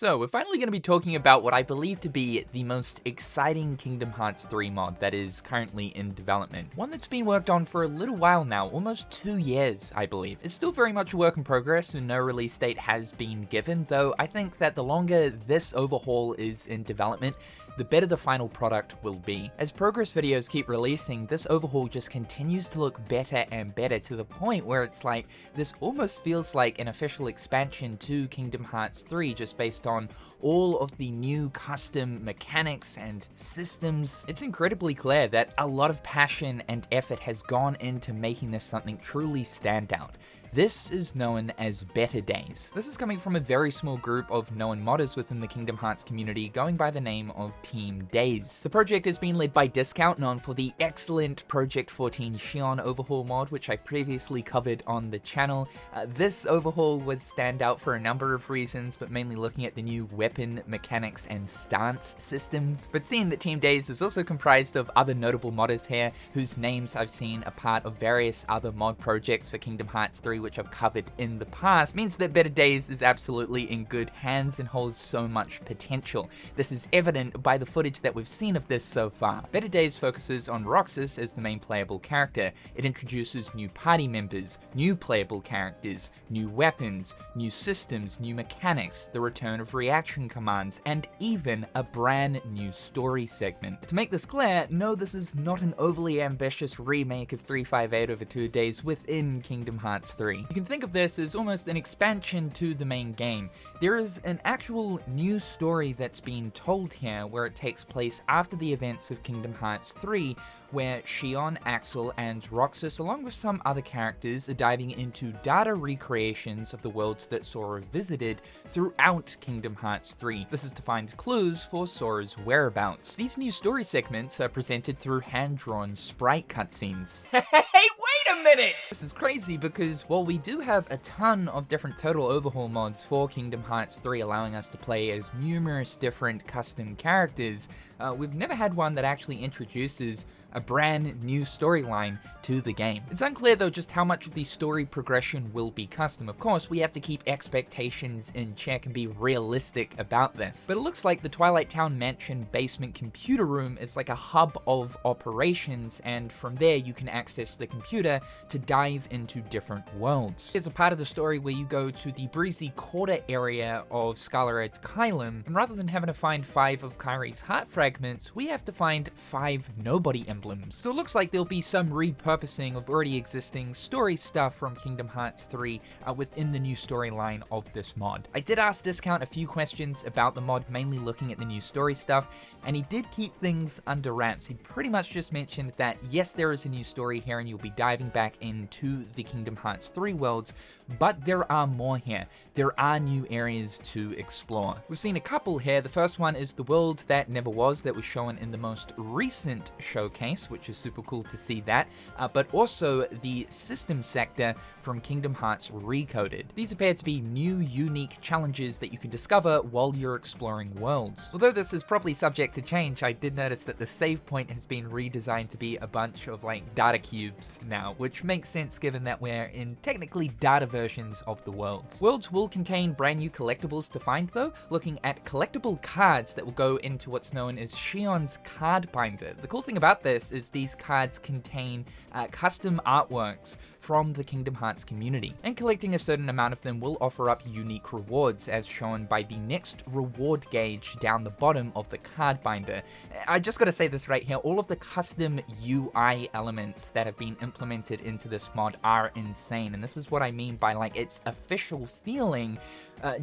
So, we're finally going to be talking about what I believe to be the most exciting Kingdom Hearts 3 mod that is currently in development. One that's been worked on for a little while now, almost 2 years, I believe. It's still very much a work in progress and no release date has been given, though I think that the longer this overhaul is in development, the better the final product will be. As progress videos keep releasing, this overhaul just continues to look better and better to the point where it's like, this almost feels like an official expansion to Kingdom Hearts 3 just based on all of the new custom mechanics and systems. It's incredibly clear that a lot of passion and effort has gone into making this something truly stand out. This is known as Better Days. This is coming from a very small group of known modders within the Kingdom Hearts community going by the name of Team Days. The project has been led by Discount, known for the excellent Project 14 Xion Overhaul mod, which I previously covered on the channel. This overhaul was stand out for a number of reasons, but mainly looking at the new weapon mechanics and stance systems. But seeing that Team Days is also comprised of other notable modders here, whose names I've seen a part of various other mod projects for Kingdom Hearts 3 which I've covered in the past, means that Better Days is absolutely in good hands and holds so much potential. This is evident by the footage that we've seen of this so far. Better Days focuses on Roxas as the main playable character. It introduces new party members, new playable characters, new weapons, new systems, new mechanics, the return of reaction commands, and even a brand new story segment. To make this clear, no, this is not an overly ambitious remake of 358 over 2 days within Kingdom Hearts 3. You can think of this as almost an expansion to the main game. There is an actual new story that's being told here where it takes place after the events of Kingdom Hearts 3, where Xion, Axel, and Roxas, along with some other characters, are diving into data recreations of the worlds that Sora visited throughout Kingdom Hearts 3. This is to find clues for Sora's whereabouts. These new story segments are presented through hand-drawn sprite cutscenes. Hey, wait a minute! This is crazy because while we do have a ton of different Total Overhaul mods for Kingdom Hearts 3 allowing us to play as numerous different custom characters, we've never had one that actually introduces a brand new storyline to the game. It's unclear though just how much of the story progression will be custom. Of course, we have to keep expectations in check and be realistic about this. But it looks like the Twilight Town Mansion basement computer room is like a hub of operations, and from there you can access the computer to dive into different worlds. There's a part of the story where you go to the breezy quarter area of Scarlet's Kylum, and rather than having to find 5 of Kairi's heart fragments, we have to find 5 nobody emblems. So it looks like there'll be some repurposing of already existing story stuff from Kingdom Hearts 3 within the new storyline of this mod. I did ask Discount a few questions about the mod, mainly looking at the new story stuff, and he did keep things under wraps. He pretty much just mentioned that yes, there is a new story here and you'll be diving back into the Kingdom Hearts 3 worlds, but there are more here. There are new areas to explore. We've seen a couple here. The first one is the world that never was, that was shown in the most recent showcase, which is super cool to see that, but also the system sector from Kingdom Hearts Recoded. These appear to be new, unique challenges that you can discover while you're exploring worlds. Although this is probably subject to change, I did notice that the save point has been redesigned to be a bunch of like data cubes now, which makes sense given that we're in technically data versions of the worlds. Worlds will contain brand new collectibles to find though, looking at collectible cards that will go into what's known as Xion's card binder. The cool thing about this is these cards contain custom artworks from the Kingdom Hearts community, and collecting a certain amount of them will offer up unique rewards as shown by the next reward gauge down the bottom of the card binder. I just gotta say this right here, all of the custom UI elements that have been implemented into this mod are insane, and this is what I mean by like its official feeling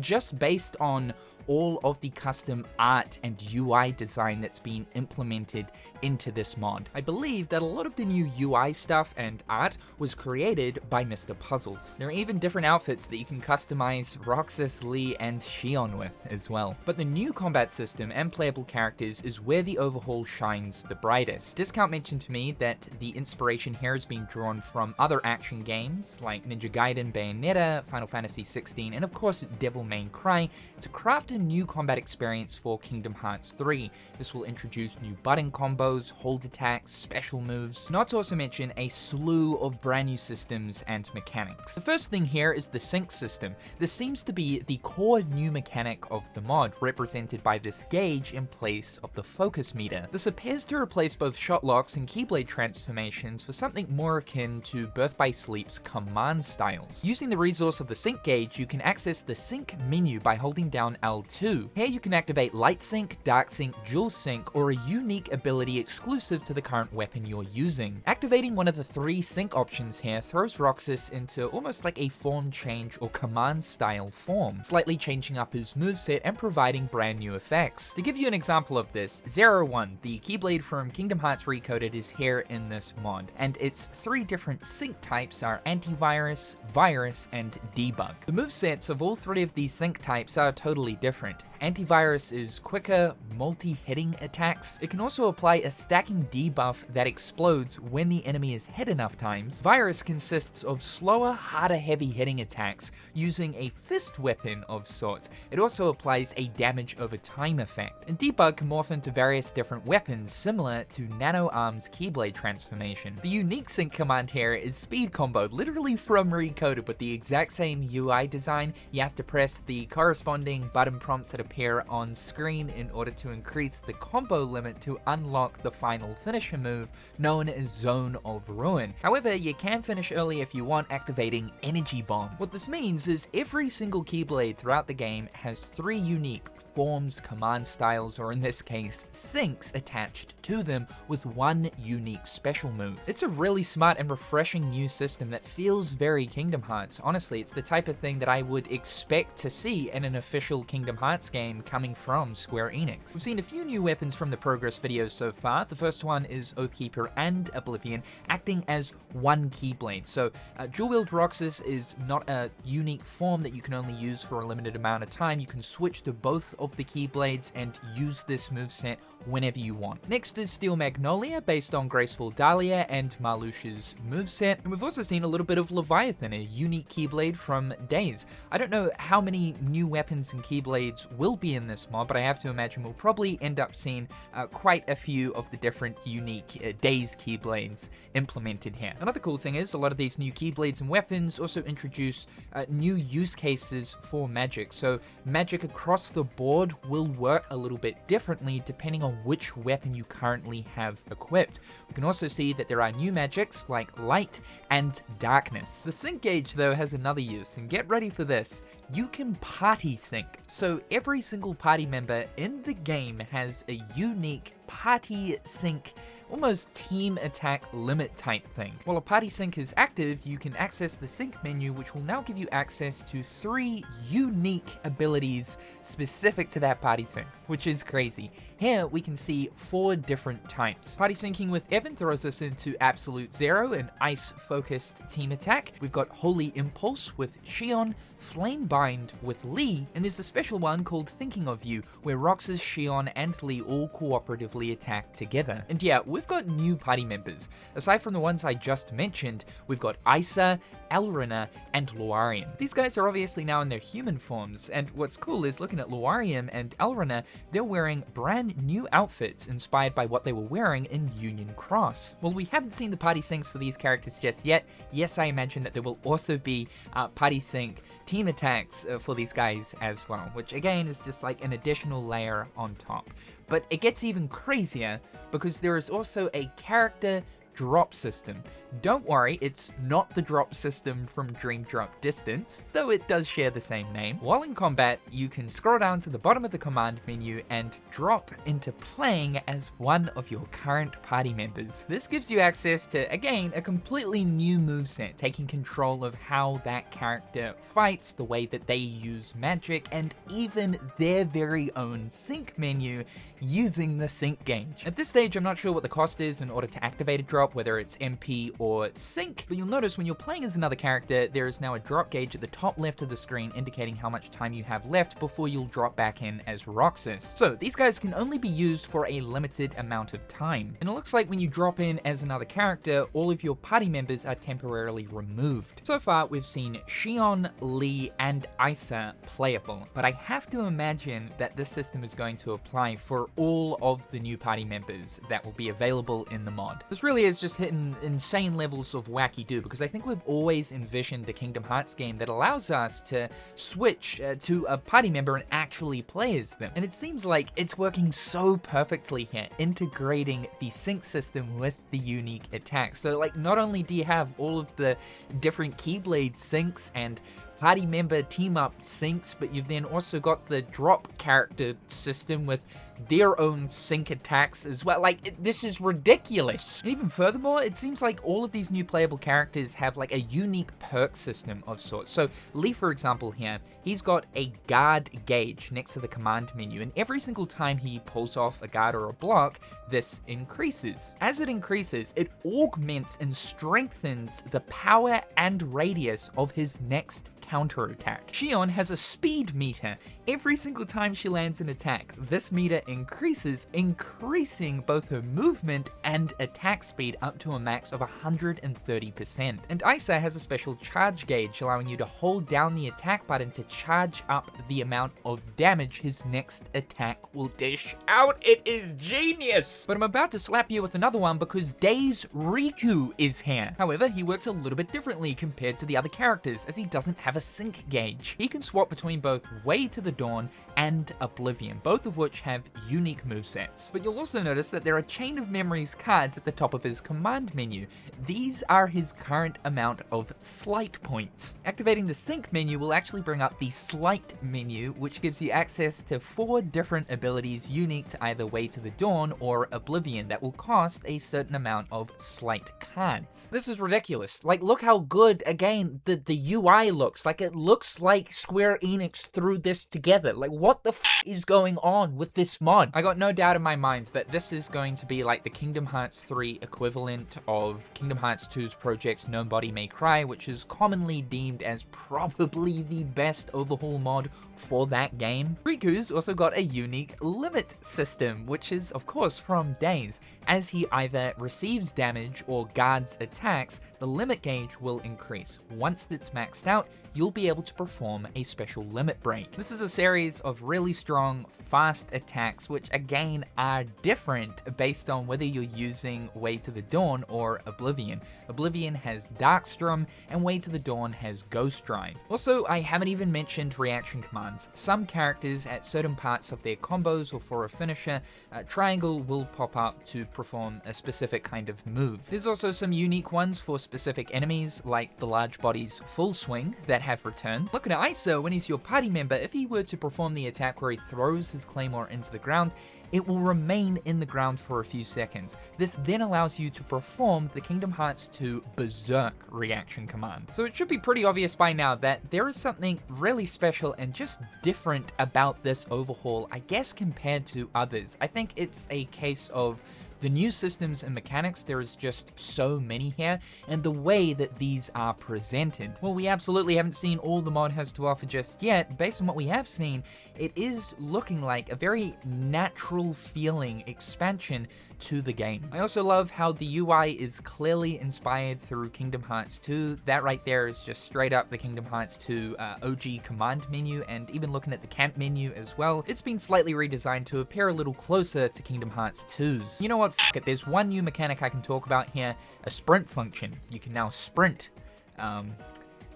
just based on all of the custom art and UI design that's been implemented into this mod. I believe that a lot of the new UI stuff and art was created by Mr. Puzzles. There are even different outfits that you can customize Roxas, Lee, and Xion with as well. But the new combat system and playable characters is where the overhaul shines the brightest. Discount mentioned to me that the inspiration here is being drawn from other action games like Ninja Gaiden, Bayonetta, Final Fantasy XVI, and of course Devil May Cry to craft a new combat experience for Kingdom Hearts 3. This will introduce new button combos, hold attacks, special moves, not to also mention a slew of brand new systems and mechanics. The first thing here is the sync system. This seems to be the core new mechanic of the mod, represented by this gauge in place of the focus meter. This appears to replace both shot locks and keyblade transformations for something more akin to Birth by Sleep's command styles. Using the resource of the sync gauge, you can access the sync menu by holding down L2. Here you can activate light sync, dark sync, dual sync, or a unique ability exclusive to the current weapon you're using. Activating one of the 3 sync options here throws Roxas into almost like a form change or command style form, slightly changing up his moveset and providing brand new effects. To give you an example of this, 01, the Keyblade from Kingdom Hearts Recoded, is here in this mod, and its 3 different sync types are antivirus, virus, and debug. The movesets of all 3 of these sync types are totally different. Antivirus is quicker, multi-hitting attacks. It can also apply a stacking debuff that explodes when the enemy is hit enough times. Virus consists of slower, harder heavy hitting attacks using a fist weapon of sorts. It also applies a damage over time effect. And debug can morph into various different weapons similar to Nano Arm's Keyblade transformation. The unique sync command here is speed combo, literally from Recoded, with the exact same UI design. You have to press the corresponding button prompts that appear on screen in order to increase the combo limit to unlock the final finisher move known as Zone of Ruin. However, you can finish early if you want, activating Energy Bomb. What this means is every single Keyblade throughout the game has 3 unique forms, command styles, or in this case, syncs attached to them with 1 unique special move. It's a really smart and refreshing new system that feels very Kingdom Hearts. Honestly, it's the type of thing that I would expect to see in an official Kingdom Hearts game coming from Square Enix. We've seen a few new weapons from the progress videos so far. The first one is Oathkeeper and Oblivion acting as 1 Keyblade. So dual-wield Roxas is not a unique form that you can only use for a limited amount of time. You can switch to both of the Keyblades and use this moveset whenever you want. Next is Steel Magnolia, based on Graceful Dahlia and Marluxia's moveset. And we've also seen a little bit of Leviathan, a unique Keyblade from Days. I don't know how many new weapons and Keyblades will be in this mod, but I have to imagine we'll probably end up seeing quite a few of the different unique Days Keyblades implemented here. Another cool thing is a lot of these new Keyblades and weapons also introduce new use cases for magic. So magic across the board will work a little bit differently depending on which weapon you currently have equipped. We can also see that there are new magics like light and darkness. The sync gauge though has another use, and get ready for this. You can party sync. So every single party member in the game has a unique party sync, almost team attack limit type thing. While a party sync is active, you can access the sync menu, which will now give you access to 3 unique abilities specific to that party sync, which is crazy. Here we can see 4 different types. Party syncing with Evan throws us into Absolute Zero, an ice focused team attack. We've got Holy Impulse with Shion, Flame Bind with Lee, and there's a special one called Thinking of You, where Roxas, Shion, and Lee all cooperatively attack together. And yeah, we've got new party members. Aside from the ones I just mentioned, we've got Isa, Elrina, and Luarium. These guys are obviously now in their human forms, and what's cool is looking at Luarium and Elrina, they're wearing brand new outfits inspired by what they were wearing in Union Cross. While we haven't seen the party syncs for these characters just yet, yes, I imagine that there will also be party sync team attacks for these guys as well, which again is just like an additional layer on top. But it gets even crazier because there is also a character drop system. Don't worry, it's not the drop system from Dream Drop Distance, though it does share the same name. While in combat, you can scroll down to the bottom of the command menu and drop into playing as one of your current party members. This gives you access to, again, a completely new moveset, taking control of how that character fights, the way that they use magic, and even their very own sync menu using the sync gauge. At this stage, I'm not sure what the cost is in order to activate a drop, whether it's MP or sync. But you'll notice when you're playing as another character, there is now a drop gauge at the top left of the screen indicating how much time you have left before you'll drop back in as Roxas. So these guys can only be used for a limited amount of time. And it looks like when you drop in as another character, all of your party members are temporarily removed. So far, we've seen Xion, Lee, and Isa playable, but I have to imagine that this system is going to apply for all of the new party members that will be available in the mod. This really is just hitting insane levels of wacky-do, because I think we've always envisioned a Kingdom Hearts game that allows us to switch to a party member and actually play as them. And it seems like it's working so perfectly here, integrating the sync system with the unique attacks. So like, not only do you have all of the different Keyblade syncs and party member team up syncs, but you've then also got the drop character system with their own sync attacks as well. Like, this is ridiculous. And even furthermore, it seems like all of these new playable characters have like a unique perk system of sorts. So Lee, for example here, he's got a guard gauge next to the command menu, and every single time he pulls off a guard or a block, this increases. As it increases, it augments and strengthens the power and radius of his next counterattack. Xion has a speed meter. Every single time she lands an attack, this meter increases, increasing both her movement and attack speed up to a max of 130%. And Isa has a special charge gauge, allowing you to hold down the attack button to charge up the amount of damage his next attack will dish out. It is genius! But I'm about to slap you with another one because Days Riku is here. However, he works a little bit differently compared to the other characters, as he doesn't have a sync gauge. He can swap between both Way to the Dawn and Oblivion, both of which have unique movesets. But you'll also notice that there are Chain of Memories cards at the top of his command menu. These are his current amount of slight points. Activating the sync menu will actually bring up the slight menu, which gives you access to 4 different abilities unique to either Way to the Dawn or Oblivion that will cost a certain amount of slight cards. This is ridiculous. Like, look how good, again, the UI looks. Like, it looks like Square Enix threw this together. Like, what the is going on with this mod? I got no doubt in my mind that this is going to be like the Kingdom Hearts 3 equivalent of Kingdom Hearts 2's Project Nobody May Cry, which is commonly deemed as probably the best overhaul mod for that game. Riku's also got a unique limit system, which is of course from Days. As he either receives damage or guards attacks, the limit gauge will increase. Once it's maxed out, you'll be able to perform a special limit break. This is a series of really strong, fast attacks, which again are different based on whether you're using Way to the Dawn or Oblivion. Oblivion has Darkstrom, and Way to the Dawn has Ghost Drive. Also, I haven't even mentioned reaction commands. Some characters at certain parts of their combos or for a finisher, triangle will pop up to perform a specific kind of move. There's also some unique ones for specific enemies, like the large body's full swing that have returned. Look at Isa, when he's your party member, if he were to perform the attack where he throws his claymore into the ground, it will remain in the ground for a few seconds. This then allows you to perform the Kingdom Hearts 2 Berserk reaction command. So it should be pretty obvious by now that there is something really special and just different about this overhaul, I guess, compared to others. I think it's a case of the new systems and mechanics. There is just so many here, and the way that these are presented. Well, we absolutely haven't seen all the mod has to offer just yet. Based on what we have seen, it is looking like a very natural feeling expansion to the game. I also love how the UI is clearly inspired through Kingdom Hearts 2. That right there is just straight up the Kingdom Hearts 2 OG command menu, and even looking at the camp menu as well, it's been slightly redesigned to appear a little closer to Kingdom Hearts 2's. You know what? F it. There's one new mechanic I can talk about here, a sprint function. You can now sprint.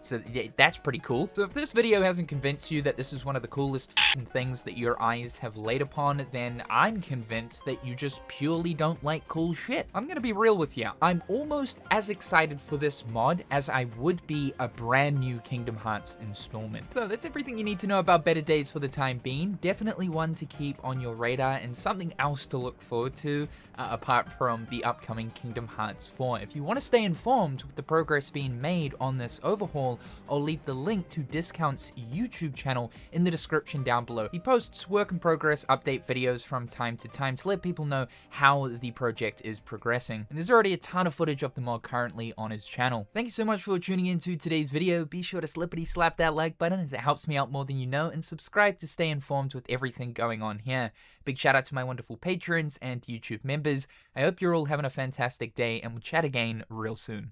So yeah, that's pretty cool. So if this video hasn't convinced you that this is one of the coolest things that your eyes have laid upon, then I'm convinced that you just purely don't like cool shit. I'm gonna be real with you. I'm almost as excited for this mod as I would be a brand new Kingdom Hearts installment. So that's everything you need to know about Better Days for the time being. Definitely one to keep on your radar and something else to look forward to apart from the upcoming Kingdom Hearts 4. If you want to stay informed with the progress being made on this overhaul, all, I'll leave the link to Discount's YouTube channel in the description down below. He posts work in progress update videos from time to time to let people know how the project is progressing. And there's already a ton of footage of the mod currently on his channel. Thank you so much for tuning into today's video. Be sure to slippity slap that like button as it helps me out more than you know, and subscribe to stay informed with everything going on here. Big shout out to my wonderful patrons and YouTube members. I hope you're all having a fantastic day, and we'll chat again real soon.